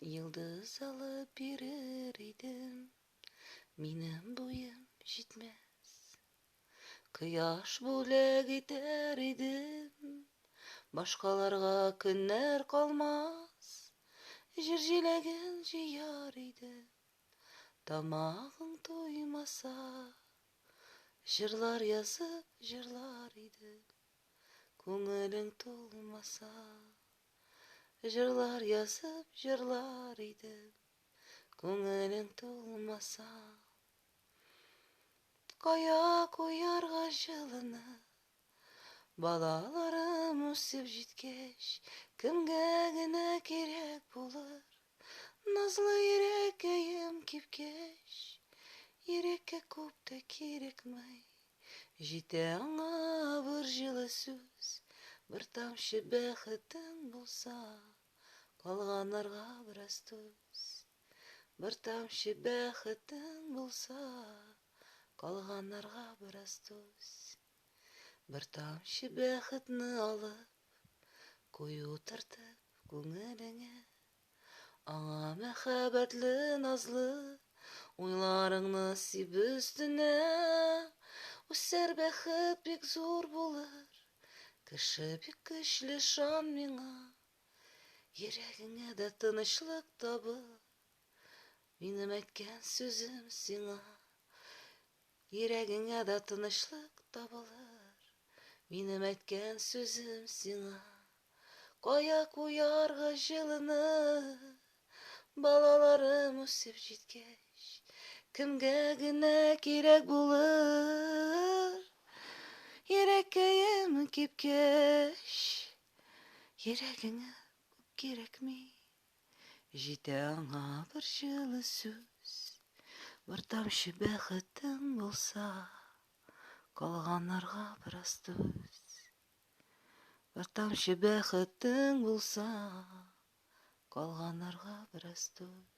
Yıldız alıp birer idim, minem boyum jitmez. Kıyaş bule gider idim, başkalarga günler kalmaz. Jirjilegen jiyar idim, tamağın toymasa. Jırlar yazıp jırlar idim, көңілің толмаса. Жырлар yazıp жырлар idim, көңілің толмаса. Кая коярга жылыны, балаларым үсіп жеткеш, кімге генә керек булыр? Назлы йөрәкәем кипкәч, йөрәккә күп тә кирәкмәй. Җитә аңа бер җылы сүз, бер тамчы бәхетең булса, калганнарга бераз туз. Бер тамчы бәхетең булса, калганнарга бераз туз. Бер тамчы бәхетне алып, кую тартып күңелеңә. Аңа мәхәббәтле назлы уйларыңны сиб өстенә. Үсәр бәхет бик зур булыр, кеше бик көчле шан миңа. Йөрәгеңә дә тынычлык табыр, минем әйткән сүзем сиңа. Йөрәгеңә дә тынычлык табылыр, минем әйткән сүзем сиңа. Кая куярга җылыны, балаларым үсеп җиткәч, кемгә генә кирәк булыр? Йөрәкәем кипкәч, йөрәгеңә күп кирәкми. Җитә аңа бер җылы сүз, бер тамчы бәхетең булса, калганнарга бераз туз. Бер тамчы бәхетең булса, калганнарга бераз туз.